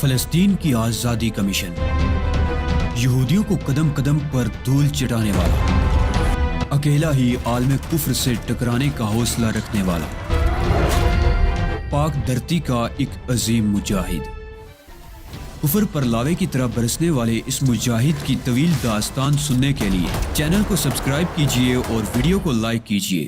فلسطین کی آزادی کا مشن، یہودیوں کو قدم قدم پر دھول چٹانے والا، اکیلا ہی عالم کفر سے ٹکرانے کا حوصلہ رکھنے والا، پاک دھرتی کا ایک عظیم مجاہد، کفر پر لاوے کی طرح برسنے والے اس مجاہد کی طویل داستان سننے کے لیے چینل کو سبسکرائب کیجئے اور ویڈیو کو لائک کیجئے۔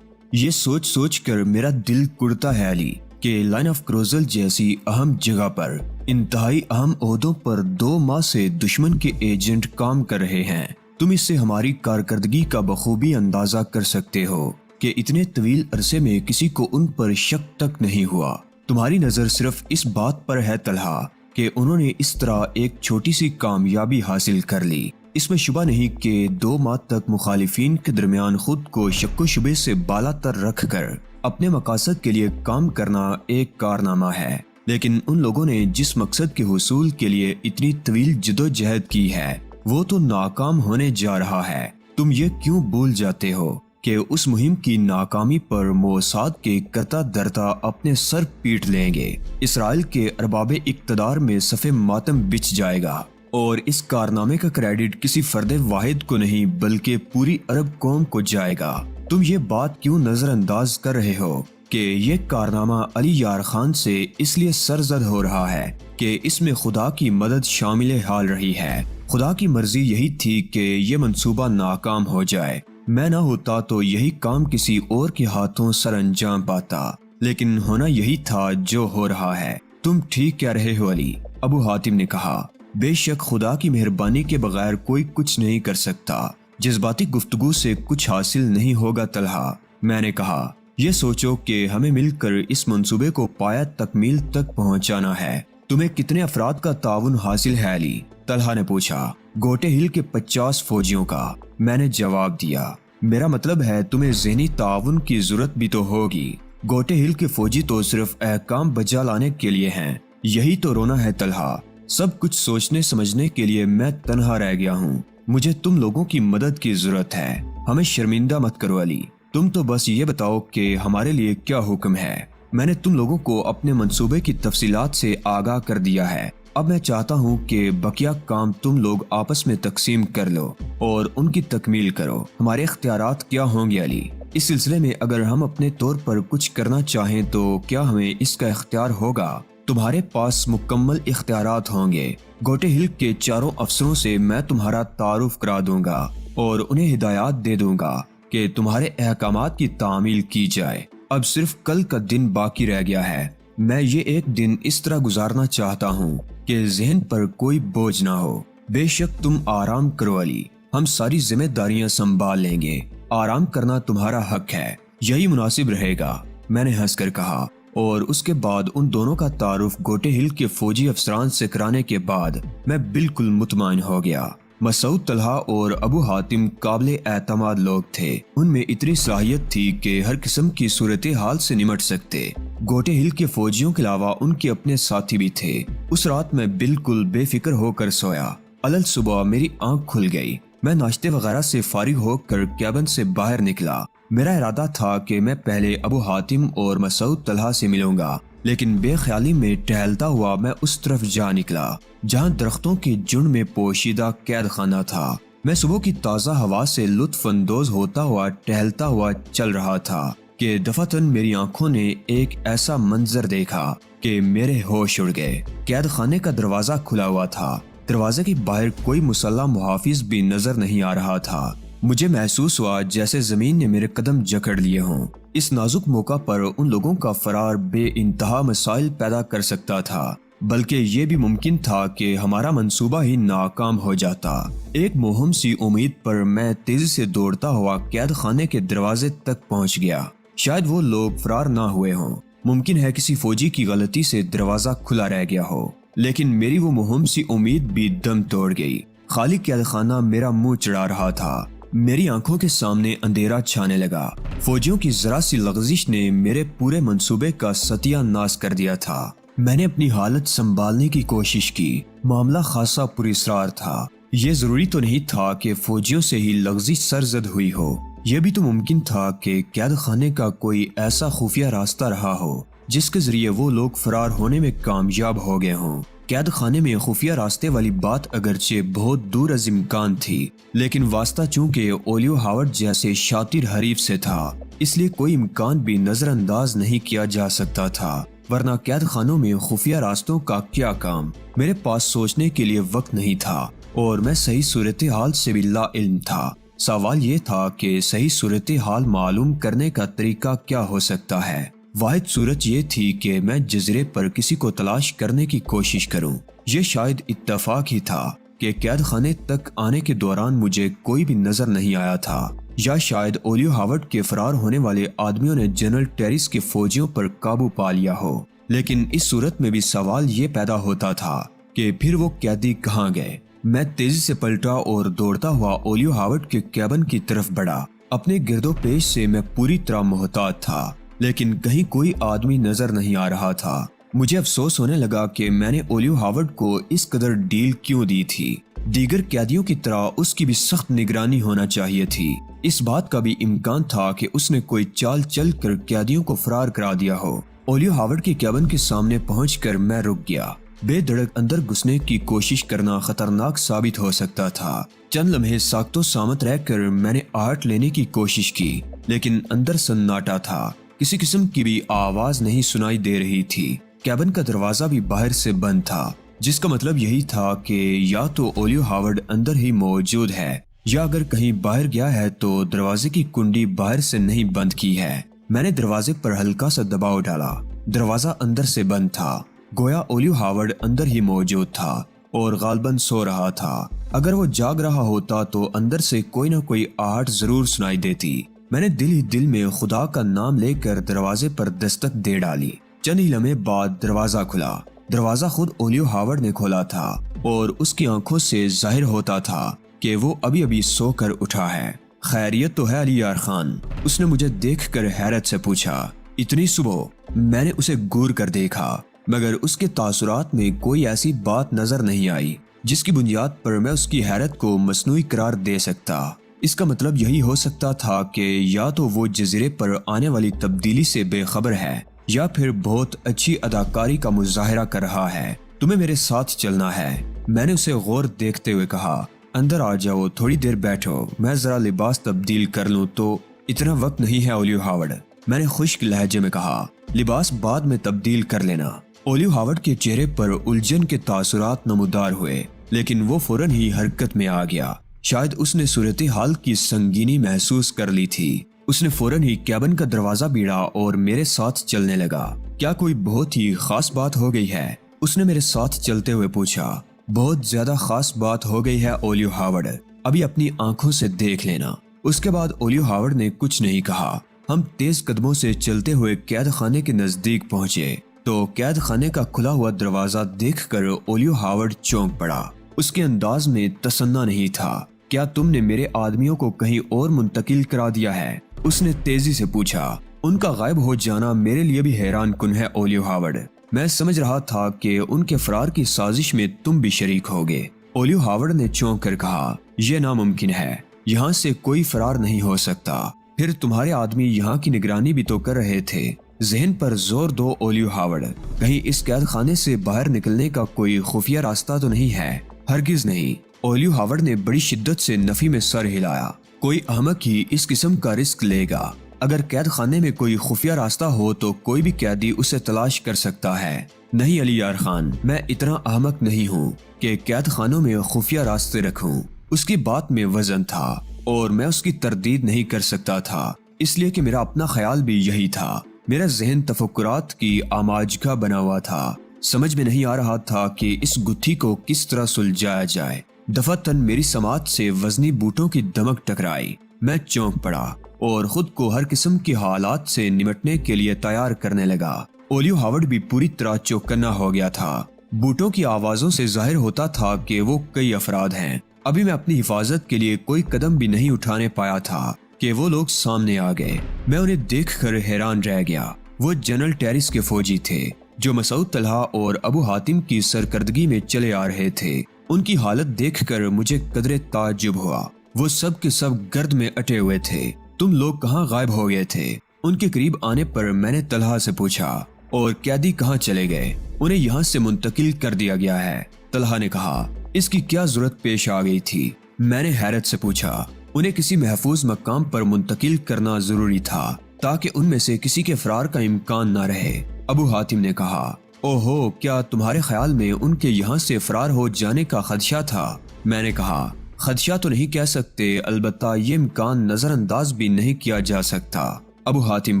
یہ سوچ سوچ کر میرا دل کڑتا ہے علی کہ لائن آف کروزل جیسی اہم جگہ پر انتہائی اہم عہدوں پر 2 ماہ سے دشمن کے ایجنٹ کام کر رہے ہیں۔ تم اس سے ہماری کارکردگی کا بخوبی اندازہ کر سکتے ہو کہ اتنے طویل عرصے میں کسی کو ان پر شک تک نہیں ہوا۔ تمہاری نظر صرف اس بات پر ہے طلحہ کہ انہوں نے اس طرح ایک چھوٹی سی کامیابی حاصل کر لی۔ اس میں شبہ نہیں کہ 2 ماہ تک مخالفین کے درمیان خود کو شک و شبے سے بالا تر رکھ کر اپنے مقاصد کے لیے کام کرنا ایک کارنامہ ہے، لیکن ان لوگوں نے جس مقصد کے حصول کے لیے اتنی طویل جدوجہد کی ہے وہ تو ناکام ہونے جا رہا ہے۔ تم یہ کیوں بھول جاتے ہو کہ اس مہم کی ناکامی پر موساد کے کرتا درتا اپنے سر پیٹ لیں گے، اسرائیل کے ارباب اقتدار میں صف ماتم بچھ جائے گا، اور اس کارنامے کا کریڈٹ کسی فرد واحد کو نہیں بلکہ پوری عرب قوم کو جائے گا۔ تم یہ بات کیوں نظر انداز کر رہے ہو کہ یہ کارنامہ علی یار خان سے اس لیے سرزد ہو رہا ہے کہ اس میں خدا کی مدد شامل حال رہی ہے۔ خدا کی مرضی یہی تھی کہ یہ منصوبہ ناکام ہو جائے۔ میں نہ ہوتا تو یہی کام کسی اور کے ہاتھوں سر انجام پاتا، لیکن ہونا یہی تھا جو ہو رہا ہے۔ تم ٹھیک کہہ رہے ہو علی، ابو حاتم نے کہا۔ بے شک خدا کی مہربانی کے بغیر کوئی کچھ نہیں کر سکتا۔ جذباتی گفتگو سے کچھ حاصل نہیں ہوگا طلحہ، میں نے کہا۔ یہ سوچو کہ ہمیں مل کر اس منصوبے کو پایہ تکمیل تک پہنچانا ہے۔ تمہیں کتنے افراد کا تعاون حاصل ہے علی؟ طلحہ نے پوچھا۔ گوٹے ہل کے 50 فوجیوں کا، میں نے جواب دیا۔ میرا مطلب ہے تمہیں ذہنی تعاون کی ضرورت بھی تو ہوگی۔ گوٹے ہل کے فوجی تو صرف احکام بجا لانے کے لیے ہیں۔ یہی تو رونا ہے طلحہ، سب کچھ سوچنے سمجھنے کے لیے میں تنہا رہ گیا ہوں۔ مجھے تم لوگوں کی مدد کی ضرورت ہے۔ ہمیں شرمندہ مت کرو علی، تم تو بس یہ بتاؤ کہ ہمارے لیے کیا حکم ہے۔ میں نے تم لوگوں کو اپنے منصوبے کی تفصیلات سے آگاہ کر دیا ہے۔ اب میں چاہتا ہوں کہ بقیہ کام تم لوگ آپس میں تقسیم کر لو اور ان کی تکمیل کرو۔ ہمارے اختیارات کیا ہوں گے علی؟ اس سلسلے میں اگر ہم اپنے طور پر کچھ کرنا چاہیں تو کیا ہمیں اس کا اختیار ہوگا؟ تمہارے پاس مکمل اختیارات ہوں گے۔ گوٹے ہل کے 4 افسروں سے میں تمہارا تعارف کرا دوں گا اور انہیں ہدایات دے دوں گا کہ تمہارے احکامات کی تعمیل کی جائے۔ اب صرف کل کا دن باقی رہ گیا ہے۔ میں یہ ایک دن اس طرح گزارنا چاہتا ہوں کہ ذہن پر کوئی بوجھ نہ ہو۔ بے شک تم آرام کرو علی، ہم ساری ذمہ داریاں سنبھال لیں گے۔ آرام کرنا تمہارا حق ہے، یہی مناسب رہے گا، میں نے ہنس کر کہا۔ اور اس کے بعد ان دونوں کا تعارف گوٹے ہل کے فوجی افسران سے کرانے کے بعد میں بالکل مطمئن ہو گیا۔ مسعود، طلحہ اور ابو حاتم قابل اعتماد لوگ تھے۔ ان میں اتنی صلاحیت تھی کہ ہر قسم کی صورتحال سے نمٹ سکتے۔ گوٹے ہل کے فوجیوں کے علاوہ ان کے اپنے ساتھی بھی تھے۔ اس رات میں بالکل بے فکر ہو کر سویا۔ علل صبح میری آنکھ کھل گئی۔ میں ناشتے وغیرہ سے فارغ ہو کر کیبن سے باہر نکلا۔ میرا ارادہ تھا کہ میں پہلے ابو حاتم اور مسعود، طلحہ سے ملوں گا، لیکن بے خیالی میں ٹہلتا ہوا میں اس طرف جا نکلا جہاں درختوں کے جھنڈ میں پوشیدہ قید خانہ تھا۔ میں صبح کی تازہ ہوا سے لطف اندوز ہوتا ہوا ٹہلتا ہوا چل رہا تھا کہ دفعتاً میری آنکھوں نے ایک ایسا منظر دیکھا کہ میرے ہوش اڑ گئے۔ قید خانے کا دروازہ کھلا ہوا تھا۔ دروازے کے باہر کوئی مسلح محافظ بھی نظر نہیں آ رہا تھا۔ مجھے محسوس ہوا جیسے زمین نے میرے قدم جکڑ لیے ہوں۔ اس نازک موقع پر ان لوگوں کا فرار بے انتہا مسائل پیدا کر سکتا تھا، بلکہ یہ بھی ممکن تھا کہ ہمارا منصوبہ ہی ناکام ہو جاتا۔ ایک موہم سی امید پر میں تیزی سے دوڑتا ہوا قید خانے کے دروازے تک پہنچ گیا۔ شاید وہ لوگ فرار نہ ہوئے ہوں، ممکن ہے کسی فوجی کی غلطی سے دروازہ کھلا رہ گیا ہو، لیکن میری وہ موہم سی امید بھی دم توڑ گئی۔ خالی قید خانہ میرا منہ چڑھا رہا تھا۔ میری آنکھوں کے سامنے اندھیرا چھانے لگا۔ فوجیوں کی ذرا سی لغزش نے میرے پورے منصوبے کا ستیہ ناش کر دیا تھا۔ میں نے اپنی حالت سنبھالنے کی کوشش کی۔ معاملہ خاصا پراسرار تھا۔ یہ ضروری تو نہیں تھا کہ فوجیوں سے ہی لغزش سرزد ہوئی ہو۔ یہ بھی تو ممکن تھا کہ قید خانے کا کوئی ایسا خفیہ راستہ رہا ہو جس کے ذریعے وہ لوگ فرار ہونے میں کامیاب ہو گئے ہوں۔ قید خانے میں خفیہ راستے والی بات اگرچہ بہت دور از امکان تھی، لیکن واسطہ چونکہ اولیو ہاورڈ جیسے شاطر حریف سے تھا، اس لیے کوئی امکان بھی نظر انداز نہیں کیا جا سکتا تھا، ورنہ قید خانوں میں خفیہ راستوں کا کیا کام؟ میرے پاس سوچنے کے لیے وقت نہیں تھا اور میں صحیح صورتحال سے بھی لا علم تھا۔ سوال یہ تھا کہ صحیح صورتحال معلوم کرنے کا طریقہ کیا ہو سکتا ہے۔ واحد صورت یہ تھی کہ میں جزیرے پر کسی کو تلاش کرنے کی کوشش کروں۔ یہ شاید اتفاق ہی تھا کہ قید خانے تک آنے کے دوران مجھے کوئی بھی نظر نہیں آیا تھا، یا شاید اولیو ہاورڈ کے فرار ہونے والے آدمیوں نے جنرل ٹیریس کے فوجیوں پر قابو پا لیا ہو۔ لیکن اس صورت میں بھی سوال یہ پیدا ہوتا تھا کہ پھر وہ قیدی کہاں گئے؟ میں تیزی سے پلٹا اور دوڑتا ہوا اولیو ہاورڈ کے کیبن کی طرف بڑھا۔ اپنے گرد و پیش سے میں پوری طرح محتاط تھا، لیکن کہیں کوئی آدمی نظر نہیں آ رہا تھا۔ مجھے افسوس ہونے لگا کہ میں نے اولیو ہاورڈ کو اس قدر ڈیل کیوں دی تھی۔ دیگر قیدیوں کی طرح اس کی بھی سخت نگرانی ہونا چاہیے تھی۔ اس بات کا بھی امکان تھا کہ اس نے کوئی چال چل کر قیدیوں کو فرار کرا دیا ہو۔ اولیو ہاورڈ کے کیبن کے سامنے پہنچ کر میں رک گیا۔ بے دھڑک اندر گھسنے کی کوشش کرنا خطرناک ثابت ہو سکتا تھا۔ چند لمحے ساکت و سامت رہ کر میں نے آہٹ لینے کی کوشش کی، لیکن اندر سناٹا تھا۔ کسی قسم کی بھی آواز نہیں سنائی دے رہی تھی۔ کیبن کا دروازہ بھی باہر سے بند تھا، جس کا مطلب یہی تھا کہ یا تو اولیو ہاورڈ اندر ہی موجود ہے، یا اگر کہیں باہر گیا ہے تو دروازے کی کنڈی باہر سے نہیں بند کی ہے۔ میں نے دروازے پر ہلکا سا دباؤ ڈالا۔ دروازہ اندر سے بند تھا، گویا اولیو ہاورڈ اندر ہی موجود تھا اور غالباً سو رہا تھا۔ اگر وہ جاگ رہا ہوتا تو اندر سے کوئی نہ کوئی آہٹ ضرور سنائی دیتی۔ میں نے دل ہی دل میں خدا کا نام لے کر دروازے پر دستک دے ڈالی۔ چند ہی لمحے بعد دروازہ کھلا۔ دروازہ خود اولیو ہاورڈ نے کھولا تھا اور اس کی آنکھوں سے ظاہر ہوتا تھا کہ وہ ابھی سو کر اٹھا ہے۔ خیریت تو ہے علی یار خان؟ اس نے مجھے دیکھ کر حیرت سے پوچھا۔ اتنی صبح؟ میں نے اسے گور کر دیکھا، مگر اس کے تاثرات میں کوئی ایسی بات نظر نہیں آئی جس کی بنیاد پر میں اس کی حیرت کو مصنوعی قرار دے سکتا۔ اس کا مطلب یہی ہو سکتا تھا کہ یا تو وہ جزیرے پر آنے والی تبدیلی سے بے خبر ہے، یا پھر بہت اچھی اداکاری کا مظاہرہ کر رہا ہے۔ تمہیں میرے ساتھ چلنا ہے، میں نے اسے غور دیکھتے ہوئے کہا۔ اندر آ جاؤ، تھوڑی دیر بیٹھو، میں ذرا لباس تبدیل کر لوں تو۔ اتنا وقت نہیں ہے اولیو ہاورڈ، میں نے خشک لہجے میں کہا۔ لباس بعد میں تبدیل کر لینا۔ اولیو ہاورڈ کے چہرے پر الجھن کے تاثرات نمودار ہوئے، لیکن وہ فوراً ہی حرکت میں آ گیا۔ شاید اس نے صورتحال کی سنگینی محسوس کر لی تھی۔ اس نے فوراً ہی کیبن کا دروازہ بیڑا اور میرے ساتھ چلنے لگا۔ کیا کوئی بہت ہی خاص بات ہو گئی ہے؟ اس نے میرے ساتھ چلتے ہوئے پوچھا۔ بہت زیادہ خاص بات ہو گئی ہے اولیو ہاورڈ، ابھی اپنی آنکھوں سے دیکھ لینا۔ اس کے بعد اولیو ہاورڈ نے کچھ نہیں کہا۔ ہم تیز قدموں سے چلتے ہوئے قید خانے کے نزدیک پہنچے تو قید خانے کا کھلا ہوا دروازہ دیکھ کر اولیو ہاورڈ چونک پڑا۔ اس کے انداز میں تصنع نہیں تھا۔ کیا تم نے میرے آدمیوں کو کہیں اور منتقل کرا دیا ہے؟ اس نے تیزی سے پوچھا۔ ان کا غائب ہو جانا میرے لیے بھی حیران کن ہے اولیو ہاورڈ۔ میں سمجھ رہا تھا کہ ان کے فرار کی سازش میں تم بھی شریک ہوگے۔ اولیو ہاورڈ نے چونک کر کہا، یہ ناممکن ہے، یہاں سے کوئی فرار نہیں ہو سکتا۔ پھر تمہارے آدمی یہاں کی نگرانی بھی تو کر رہے تھے۔ ذہن پر زور دو اولیو ہاورڈ، کہیں اس قید خانے سے باہر نکلنے کا کوئی خفیہ راستہ تو نہیں ہے؟ ہرگز نہیں۔ اولیو ہاورڈ نے بڑی شدت سے نفی میں سر ہلایا۔ کوئی احمق ہی اس قسم کا رسک لے گا۔ اگر قید خانے میں کوئی خفیہ راستہ ہو تو کوئی بھی قیدی اسے تلاش کر سکتا ہے۔ نہیں علی یار خان، میں اتنا احمق نہیں ہوں کہ قید خانوں میں خفیہ راستے رکھوں۔ اس کی بات میں وزن تھا اور میں اس کی تردید نہیں کر سکتا تھا، اس لیے کہ میرا اپنا خیال بھی یہی تھا۔ میرا ذہن تفکرات کی آماجگاہ بنا ہوا تھا۔ سمجھ میں نہیں آ رہا تھا کہ اس گتھی کو کس طرح سلجھایا جائے۔ دفعتاً میری سماعت سے وزنی بوٹوں کی دمک ٹکرائی۔ میں چونک پڑا اور خود کو ہر قسم کے حالات سے نمٹنے کے لیے تیار کرنے لگا۔ اولیو ہاورڈ بھی پوری طرح چوکنا ہو گیا تھا۔ بوٹوں کی آوازوں سے ظاہر ہوتا تھا کہ وہ کئی افراد ہیں۔ ابھی میں اپنی حفاظت کے لیے کوئی قدم بھی نہیں اٹھانے پایا تھا کہ وہ لوگ سامنے آ گئے۔ میں انہیں دیکھ کر حیران رہ گیا۔ وہ جنرل ٹیریس کے فوجی تھے جو مسعود طلحہ اور ابو حاتم کی سرکردگی میں چلے آ رہے تھے۔ ان کی حالت دیکھ کر مجھے قدرے تعجب ہوا۔ وہ سب کے سب گرد میں اٹے ہوئے تھے۔ تم لوگ کہاں غائب ہو گئے تھے؟ ان کے قریب آنے پر میں نے طلحہ سے پوچھا، اور قیدی کہاں چلے گئے؟ انہیں یہاں سے منتقل کر دیا گیا ہے۔ طلحہ نے کہا، اس کی کیا ضرورت پیش آ گئی تھی؟ میں نے حیرت سے پوچھا، انہیں کسی محفوظ مقام پر منتقل کرنا ضروری تھا تاکہ ان میں سے کسی کے فرار کا امکان نہ رہے۔ ابو حاتم نے کہا، اوہو، کیا تمہارے خیال میں ان کے یہاں سے فرار ہو جانے کا خدشہ تھا؟ میں نے کہا، خدشہ تو نہیں کہہ سکتے، البتہ یہ امکان نظر انداز بھی نہیں کیا جا سکتا۔ ابو حاتم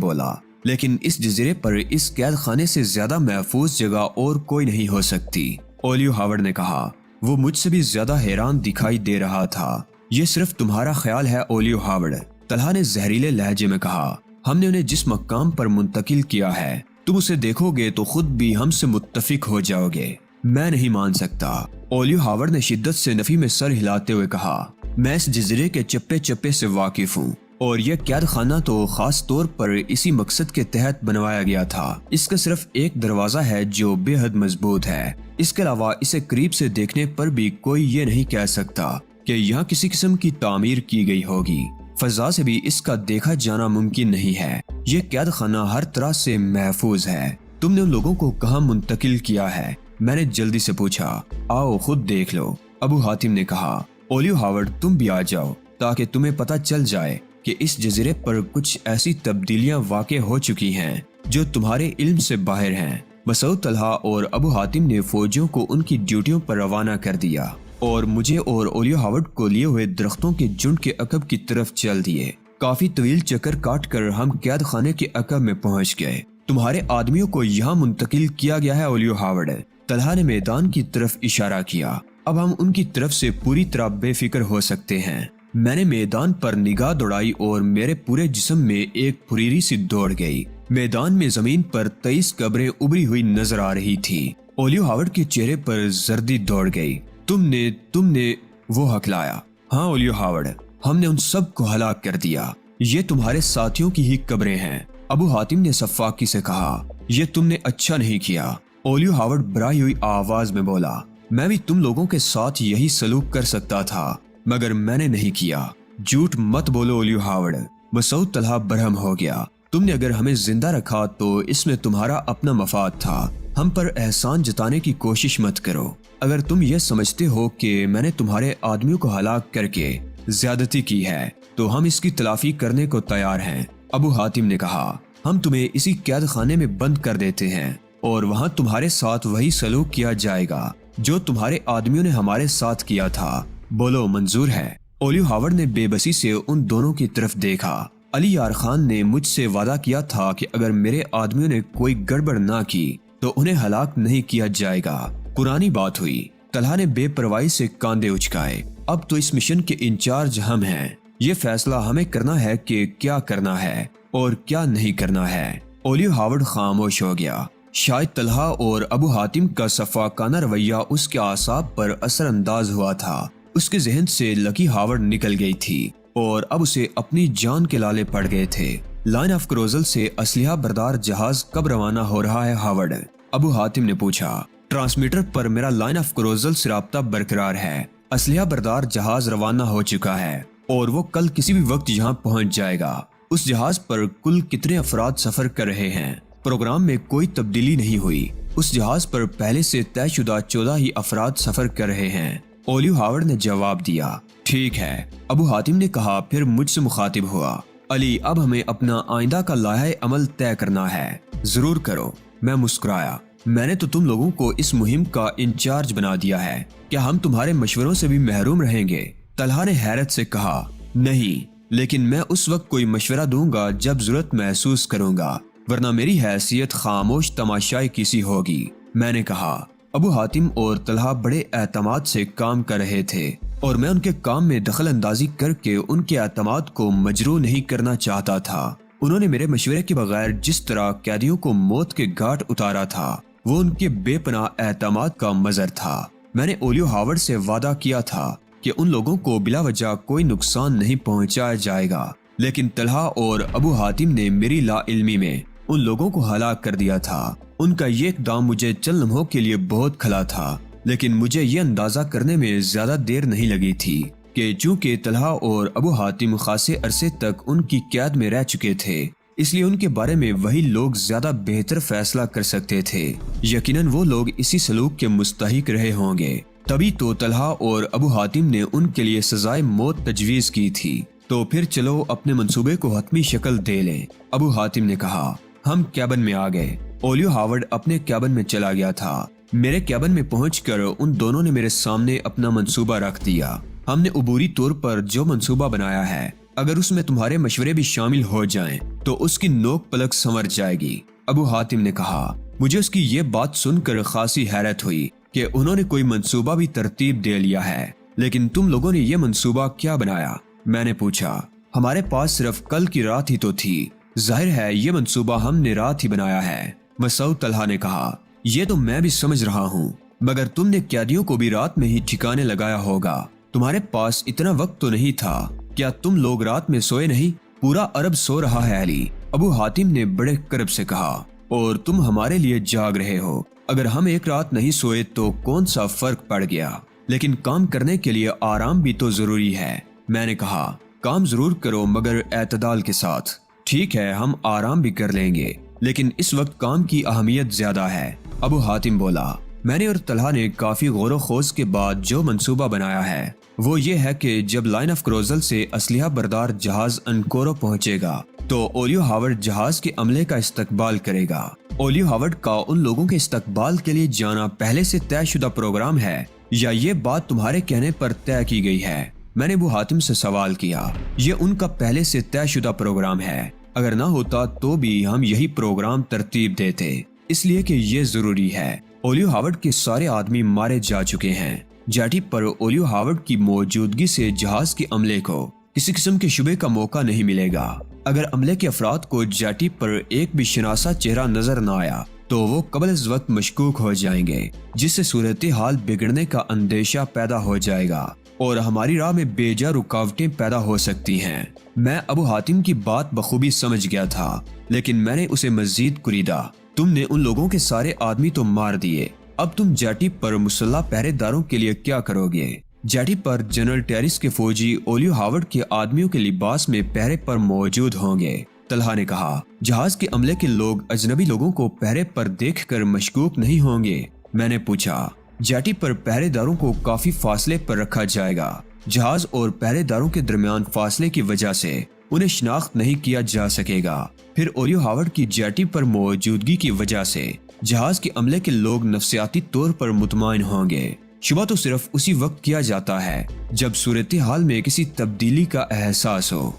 بولا، لیکن اس جزیرے پر اس قید خانے سے زیادہ محفوظ جگہ اور کوئی نہیں ہو سکتی۔ اولیو ہاورڈ نے کہا، وہ مجھ سے بھی زیادہ حیران دکھائی دے رہا تھا۔ یہ صرف تمہارا خیال ہے اولیو ہاورڈ، طلحہ نے زہریلے لہجے میں کہا۔ ہم نے انہیں جس مقام پر منتقل کیا ہے تم اسے دیکھو گے تو خود بھی ہم سے متفق ہو جاؤ گے۔ میں نہیں مان سکتا، اولیو ہاورڈ نے شدت سے نفی میں سر ہلاتے ہوئے کہا۔ میں اس جزیرے کے چپے چپے سے واقف ہوں، اور یہ قید خانہ تو خاص طور پر اسی مقصد کے تحت بنوایا گیا تھا۔ اس کا صرف ایک دروازہ ہے جو بے حد مضبوط ہے۔ اس کے علاوہ اسے قریب سے دیکھنے پر بھی کوئی یہ نہیں کہہ سکتا کہ یہاں کسی قسم کی تعمیر کی گئی ہوگی۔ فضا سے بھی اس کا دیکھا جانا ممکن نہیں ہے۔ یہ قید خانہ ہر طرح سے محفوظ ہے۔ تم نے ان لوگوں کو کہاں منتقل کیا ہے؟ میں نے جلدی سے پوچھا۔ آؤ خود دیکھ لو، ابو حاتم نے کہا۔ اولیو ہاورڈ، تم بھی آ جاؤ تاکہ تمہیں پتہ چل جائے کہ اس جزیرے پر کچھ ایسی تبدیلیاں واقع ہو چکی ہیں جو تمہارے علم سے باہر ہیں۔ مسعود، طلحہ اور ابو حاتم نے فوجیوں کو ان کی ڈیوٹیوں پر روانہ کر دیا اور مجھے اور اولیو ہاورڈ کو لیے ہوئے درختوں کے جھنڈ کے عقب کی طرف چل دیے۔ کافی طویل چکر کاٹ کر ہم قید خانے کے عقب میں پہنچ گئے۔ تمہارے آدمیوں کو یہاں منتقل کیا گیا ہے اولیو ہاورڈ، طلحہ نے میدان کی طرف اشارہ کیا۔ اب ہم ان کی طرف سے پوری طرح بے فکر ہو سکتے ہیں۔ میں نے میدان پر نگاہ دوڑائی اور میرے پورے جسم میں ایک پھریری سی دوڑ گئی۔ میدان میں زمین پر 23 قبریں ابری ہوئی نظر آ رہی تھی۔ اولیو ہاورڈ کے چہرے پر زردی دوڑ گئی۔ تم نے وہ ہکلایا۔ ہاں اولیو ہاورڈ، ہم نے ان سب کو ہلاک کر دیا۔ یہ تمہارے ساتھیوں کی ہی قبریں ہیں۔ ابو حاتم نے سفاکی سے کہا، یہ تم نے اچھا نہیں کیا۔ اولیو ہاورڈ بھرائی ہوئی آواز میں بولا، میں بھی تم لوگوں کے ساتھ یہی سلوک کر سکتا تھا، مگر میں نے نہیں کیا۔ جھوٹ مت بولو اولیو ہاورڈ۔ مسعود، طلحہ برہم ہو گیا۔ تم نے اگر ہمیں زندہ رکھا تو اس میں تمہارا اپنا مفاد تھا۔ ہم پر احسان جتانے کی کوشش مت کرو۔ اگر تم یہ سمجھتے ہو کہ میں نے تمہارے آدمیوں کو ہلاک کر کے زیادتی کی ہے تو ہم اس کی تلافی کرنے کو تیار ہیں۔ ابو حاتم نے کہا، ہم تمہیں اسی قید خانے میں بند کر دیتے ہیں اور وہاں تمہارے ساتھ وہی سلوک کیا جائے گا جو تمہارے آدمیوں نے ہمارے ساتھ کیا تھا۔ بولو، منظور ہے؟ اولیو ہاورڈ نے بے بسی سے ان دونوں کی طرف دیکھا۔ علی یار خان نے مجھ سے وعدہ کیا تھا کہ اگر میرے آدمیوں نے کوئی گڑبڑ نہ کی تو انہیں ہلاک نہیں کیا جائے گا۔ پرانی بات ہوئی۔ طلحہ نے بے پرواہی سے کاندھے اچکائے۔ اب تو اس مشن کے انچارج ہم ہیں۔ یہ فیصلہ ہمیں کرنا ہے کہ کیا کرنا ہے اور کیا نہیں کرنا ہے۔ اولیو ہاورڈ خاموش ہو گیا۔ شاید طلحہ اور ابو حاتم کا صفاقانہ رویہ اس کے اعصاب پر اثر انداز ہوا تھا۔ اس کے ذہن سے لکی ہاورڈ نکل گئی تھی اور اب اسے اپنی جان کے لالے پڑ گئے تھے۔ لائن آف کروزل سے اسلحہ بردار جہاز کب روانہ ہو رہا ہے ہاورڈ؟ ابو حاتم نے پوچھا۔ ٹرانسمیٹر پر میرا لائن آف کروزل سے رابطہ برقرار ہے۔ اسلحہ بردار جہاز روانہ ہو چکا ہے اور وہ کل کسی بھی وقت یہاں پہنچ جائے گا۔ اس جہاز پر کل کتنے افراد سفر کر رہے ہیں؟ پروگرام میں کوئی تبدیلی نہیں ہوئی۔ اس جہاز پر پہلے سے طے شدہ 14 ہی افراد سفر کر رہے ہیں۔ اولیو ہاورڈ نے جواب دیا۔ ٹھیک ہے، ابو حاتم نے کہا، پھر مجھ سے مخاطب ہوا۔ علی، اب ہمیں اپنا آئندہ کا لائحہ عمل طے کرنا ہے۔ ضرور کرو، میں مسکرایا۔ میں نے تو تم لوگوں کو اس مہم کا انچارج بنا دیا ہے، کیا ہم تمہارے مشوروں سے بھی محروم رہیں گے؟ طلحہ نے حیرت سے کہا، نہیں، لیکن میں اس وقت کوئی مشورہ دوں گا جب ضرورت محسوس کروں گا، ورنہ میری حیثیت خاموش تماشائی کسی ہوگی۔ میں نے کہا۔ ابو حاتم اور طلحہ بڑے اعتماد سے کام کر رہے تھے اور میں ان کے کام میں دخل اندازی کر کے ان کے اعتماد کو مجروح نہیں کرنا چاہتا تھا۔ انہوں نے میرے مشورے کے بغیر جس طرح قیدیوں کو موت کے گھاٹ اتارا تھا وہ ان کے بے پناہ اعتماد کا مظہر تھا۔ میں نے اولیو ہاورڈ سے وعدہ کیا تھا کہ ان لوگوں کو بلا وجہ کوئی نقصان نہیں پہنچایا جائے گا، لیکن طلحہ اور ابو حاتم نے میری لا علمی میں ان لوگوں کو ہلاک کر دیا تھا۔ ان کا یہ اقدام مجھے چند لمحوں کے لیے بہت کھلا تھا، لیکن مجھے یہ اندازہ کرنے میں زیادہ دیر نہیں لگی تھی کہ چونکہ طلحہ اور ابو حاتم خاصے عرصے تک ان کی قید میں رہ چکے تھے، اس لیے ان کے بارے میں وہی لوگ زیادہ بہتر فیصلہ کر سکتے تھے۔ یقیناً وہ لوگ اسی سلوک کے مستحق رہے ہوں گے، تبھی تو طلحہ اور ابو حاتم نے ان کے لیے سزائے موت تجویز کی تھی۔ تو پھر چلو اپنے منصوبے کو حتمی شکل دے لیں۔ ابو حاتم نے کہا۔ ہم کیبن میں آ گئے۔ اولیو ہاورڈ اپنے کیبن میں چلا گیا تھا۔ میرے کیبن میں پہنچ کر ان دونوں نے میرے سامنے اپنا منصوبہ رکھ دیا۔ ہم نے عبوری طور پر جو منصوبہ بنایا ہے، اگر اس میں تمہارے مشورے بھی شامل ہو جائیں تو اس کی نوک پلک سنور جائے گی۔ ابو حاتم نے کہا۔ مجھے اس کی یہ بات سن کر خاصی حیرت ہوئی کہ انہوں نے کوئی منصوبہ بھی ترتیب دے لیا ہے، لیکن تم لوگوں نے یہ منصوبہ کیا بنایا؟ میں نے پوچھا۔ ہمارے پاس صرف کل کی رات ہی تو تھی، ظاہر ہے یہ منصوبہ ہم نے رات ہی بنایا ہے۔ مسعود طلحہ نے کہا۔ یہ تو میں بھی سمجھ رہا ہوں، مگر تم نے قیدیوں کو بھی رات میں ہی ٹھکانے لگایا ہوگا۔ تمہارے پاس اتنا وقت تو نہیں تھا، کیا تم لوگ رات میں سوئے نہیں؟ پورا عرب سو رہا ہے علی، ابو حاتم نے بڑے کرب سے کہا، اور تم ہمارے لیے جاگ رہے ہو۔ اگر ہم ایک رات نہیں سوئے تو کون سا فرق پڑ گیا، لیکن کام کرنے کے لیے آرام بھی تو ضروری ہے۔ میں نے کہا، کام ضرور کرو مگر اعتدال کے ساتھ۔ ٹھیک ہے، ہم آرام بھی کر لیں گے، لیکن اس وقت کام کی اہمیت زیادہ ہے۔ ابو حاتم بولا۔ میں نے اور طلحہ نے کافی غور و خوض کے بعد جو منصوبہ بنایا ہے وہ یہ ہے کہ جب لائن آف کروزل سے اسلحہ بردار جہاز انکورو پہنچے گا تو اولیو ہاورڈ جہاز کے عملے کا استقبال کرے گا۔ اولیو ہاورڈ کا ان لوگوں کے استقبال کے لیے جانا پہلے سے طے شدہ پروگرام ہے یا یہ بات تمہارے کہنے پر طے کی گئی ہے؟ میں نے ابو حاتم سے سوال کیا۔ یہ ان کا پہلے سے طے شدہ پروگرام ہے، اگر نہ ہوتا تو بھی ہم یہی پروگرام ترتیب دیتے، اس لیے کہ یہ ضروری ہے۔ اولیو ہاورڈ کے سارے آدمی مارے جا چکے ہیں۔ جیٹی پر اولیو ہاورڈ کی موجودگی سے جہاز کے عملے کو کسی قسم کے شبے کا موقع نہیں ملے گا۔ اگر عملے کے افراد کو جیٹی پر ایک بھی شناسا چہرہ نظر نہ آیا تو وہ قبل از وقت مشکوک ہو جائیں گے، جس سے صورتحال بگڑنے کا اندیشہ پیدا ہو جائے گا اور ہماری راہ میں بے جا رکاوٹیں پیدا ہو سکتی ہیں۔ میں ابو حاتم کی بات بخوبی سمجھ گیا تھا، لیکن میں نے اسے مزید کریدا۔ تم نے ان لوگوں کے سارے آدمی تو مار دیے، اب تم جیٹی پر مسلح پہرے داروں کے لیے کیا کرو گے؟ جیٹی پر جنرل ٹیرس کے فوجی اولیو ہاورڈ کے آدمیوں کے لباس میں پہرے پر موجود ہوں گے، طلحہ نے کہا۔ جہاز کے عملے کے لوگ اجنبی لوگوں کو پہرے پر دیکھ کر مشکوک نہیں ہوں گے؟ میں نے پوچھا۔ جیٹی پر پہرے داروں کو کافی فاصلے پر رکھا جائے گا۔ جہاز اور پہرے داروں کے درمیان فاصلے کی وجہ سے انہیں شناخت نہیں کیا جا سکے گا۔ پھر اولیو ہاورڈ کی جیٹی پر موجودگی کی وجہ سے جہاز کے عملے کے لوگ نفسیاتی طور پر مطمئن ہوں گے۔ شبہ تو صرف اسی وقت کیا جاتا ہے جب صورتحال میں کسی تبدیلی کا احساس ہو۔